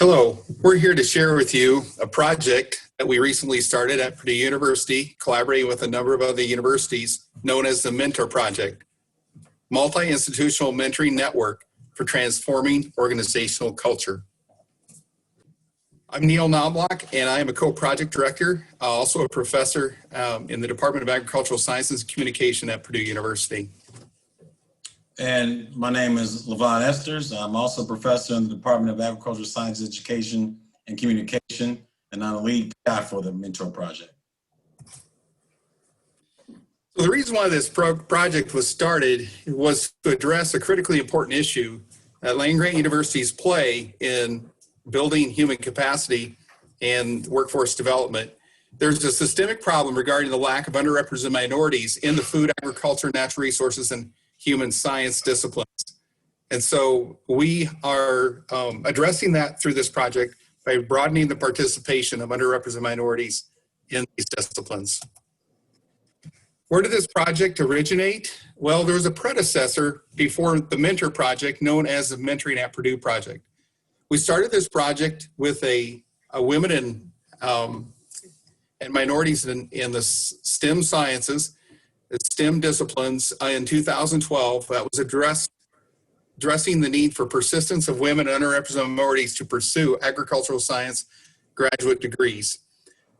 Hello, we're here to share with you a project that we recently started at Purdue University, collaborating with a number of other universities, known as the Mentor Project, Multi-Institutional Mentoring Network for Transforming Organizational Culture. I'm Neil Knobloch, and I am a co-project director, also a professor in the Department of Agricultural Sciences and Communication at Purdue University. And my name is Levon Esters. I'm also a professor in the Department of Agricultural Science, Education, and Communication, and I'm the lead PI for the Mentor Project. So the reason why this project was started was to address a critically important issue that land-grant universities play in building human capacity and workforce development. There's a systemic problem regarding the lack of underrepresented minorities in the food, agriculture, natural resources, and human science disciplines. And so we are addressing that through this project by broadening the participation of underrepresented minorities in these disciplines. Where did this project originate? Well, there was a predecessor before the Mentor Project known as the Mentoring at Purdue Project. We started this project with a women and minorities in the STEM sciences, the STEM disciplines in 2012 that was addressing the need for persistence of women and underrepresented minorities to pursue agricultural science graduate degrees.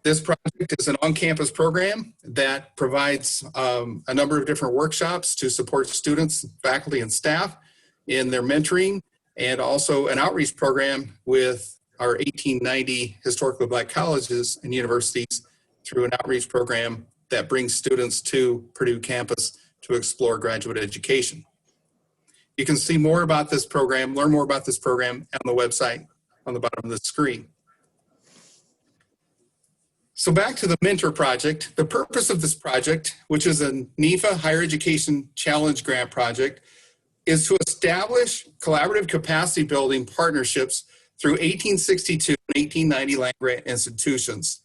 This project is an on-campus program that provides a number of different workshops to support students, faculty, and staff in their mentoring, and also an outreach program with our 1890 historically Black colleges and universities through an outreach program that brings students to Purdue campus to explore graduate education. You can see more about this program, learn more about this program on the website on the bottom of the screen. So back to the Mentor Project. The purpose of this project, which is a NEFA Higher Education Challenge Grant project, is to establish collaborative capacity building partnerships through 1862 and 1890 land-grant institutions.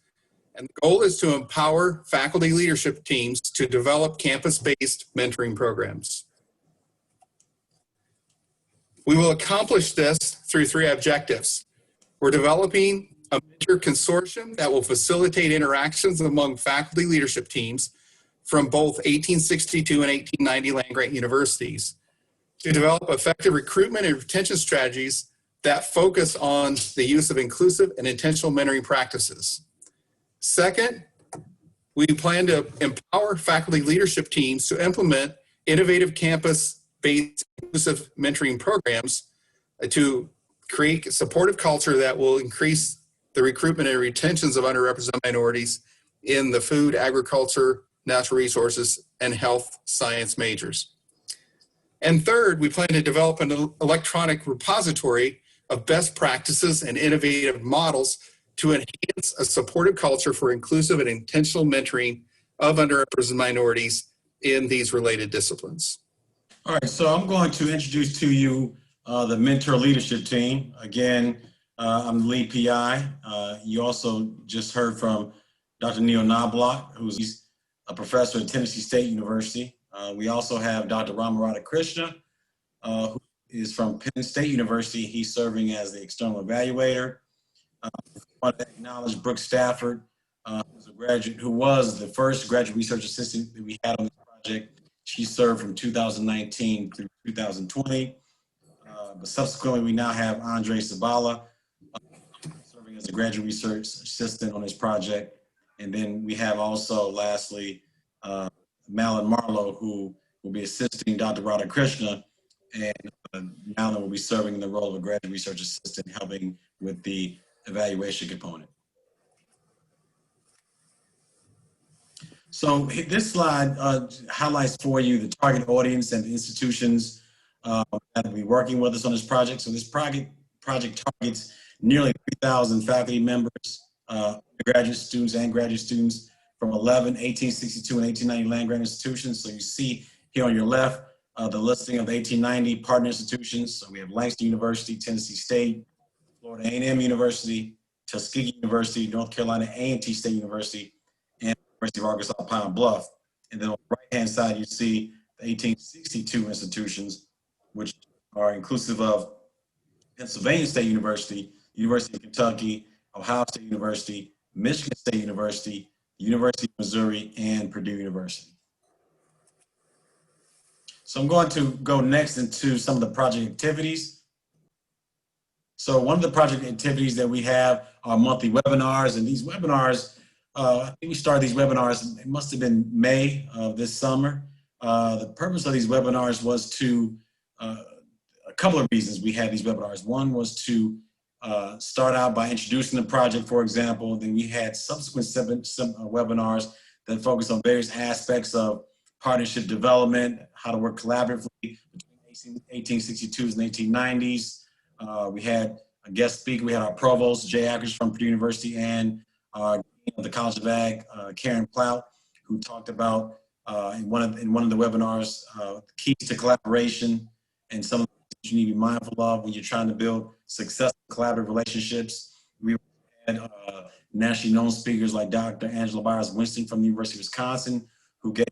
And the goal is to empower faculty leadership teams to develop campus-based mentoring programs. We will accomplish this through three objectives. We're developing a mentor consortium that will facilitate interactions among faculty leadership teams from both 1862 and 1890 land-grant universities to develop effective recruitment and retention strategies that focus on the use of inclusive and intentional mentoring practices. Second, we plan to empower faculty leadership teams to implement innovative campus-based inclusive mentoring programs to create a supportive culture that will increase the recruitment and retentions of underrepresented minorities in the food, agriculture, natural resources, and health science majors. And third, we plan to develop an electronic repository of best practices and innovative models to enhance a supportive culture for inclusive and intentional mentoring of underrepresented minorities in these related disciplines. All right, so I'm going to introduce to you the Mentor Leadership Team. Again, I'm the lead PI. You also just heard from Dr. Neil Knobloch, who's a professor at Tennessee State University. We also have Dr. Ramarada Krishna, who is from Penn State University. He's serving as the external evaluator. I want to acknowledge Brooke Stafford, who's a graduate, who was the first graduate research assistant that we had on this project. She served from 2019 through 2020. But subsequently, we now have Andre Sabala serving as a graduate research assistant on this project. And then we have also, lastly, Malin Marlowe, who will be assisting Dr. Radha Krishna, and Malin will be serving in the role of a graduate research assistant, helping with the evaluation component. So this slide highlights for you the target audience and the institutions that will be working with us on this project. So this project targets nearly 3,000 faculty members, graduate students and graduate students from 11 1862 and 1890 land-grant institutions. So you see here on your left the listing of the 1890 partner institutions. So we have Langston University, Tennessee State, Florida A&M University, Tuskegee University, North Carolina A&T State University, and University of Arkansas Pine Bluff. And then on the right-hand side, you see the 1862 institutions, which are inclusive of Pennsylvania State University, University of Kentucky, Ohio State University, Michigan State University, University of Missouri, and Purdue University. So I'm going to go next into some of the project activities. So one of the project activities that we have are monthly webinars, and these webinars, I think we started these webinars, it must have been May of this summer. The purpose of these webinars was to, a couple of reasons we had these webinars. One was to start out by introducing the project, for example. Then we had subsequent webinars that focused on various aspects of partnership development, how to work collaboratively between 1862s and 1890s. We had a guest speaker. We had our provost, Jay Akers from Purdue University, and the College of Ag, Karen Plout, who talked about in one of the webinars, keys to collaboration and some of the things you need to be mindful of when you're trying to build successful collaborative relationships. We had nationally known speakers like Dr. Angela Byers-Winston from the University of Wisconsin, who gave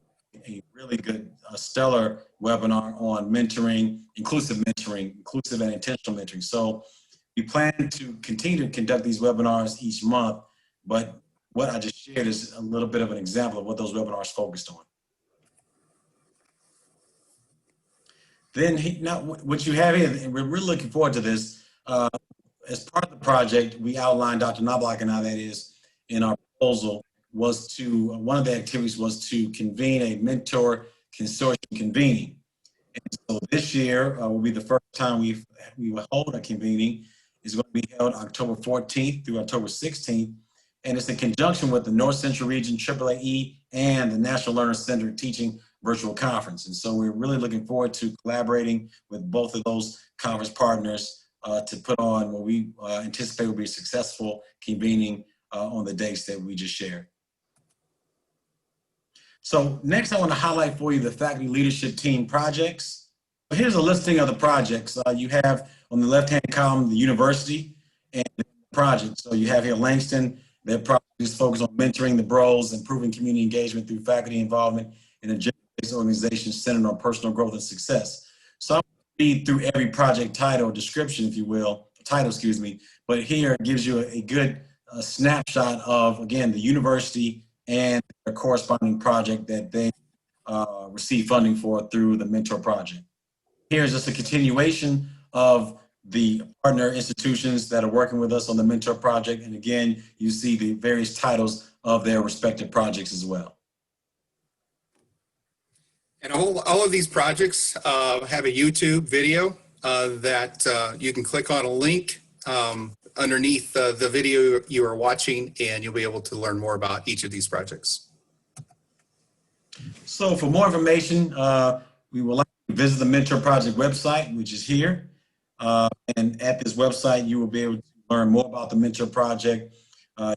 a really good, stellar webinar on mentoring, inclusive and intentional mentoring. So we plan to continue to conduct these webinars each month, but what I just shared is a little bit of an example of what those webinars focused on. Then now what you have here, and we're really looking forward to this, as part of the project, we outlined, Dr. Knobloch and I, that is, in our proposal, was to, one of the activities was to convene a mentor consortium convening. And so this year will be the first time we will hold a convening. It's going to be held October 14th through October 16th. And it's in conjunction with the North Central Region AAAE and the National Learner Center Teaching Virtual Conference. And so we're really looking forward to collaborating with both of those conference partners to put on what we anticipate will be a successful convening on the dates that we just shared. So next I want to highlight for you the faculty leadership team projects. Here's a listing of the projects. You have on the left-hand column the university and the project. So you have here Langston. Their project is focused on mentoring the bros, improving community engagement through faculty involvement in a gender-based organization centered on personal growth and success. So I'm going to read through every project title, description, if you will, title, excuse me, but here it gives you a good snapshot of, again, the university and the corresponding project that they receive funding for through the Mentor project. Here's just a continuation of the partner institutions that are working with us on the Mentor project. And again, you see the various titles of their respective projects as well. And all of these projects have a YouTube video that you can click on a link underneath the video you are watching, and you'll be able to learn more about each of these projects. So for more information, we will like to visit the Mentor Project website, which is here. And at this website, you will be able to learn more about the Mentor Project.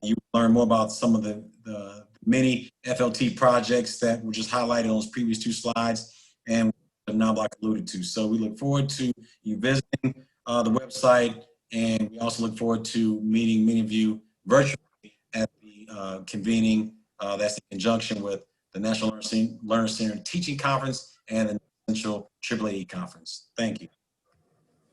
You will learn more about some of the many FLT projects that were just highlighted on those previous two slides and Knobloch alluded to. So we look forward to you visiting the website, and we also look forward to meeting many of you virtually at the convening that's in conjunction with the National Learner Center Teaching Conference and the Central AAAE Conference. Thank you.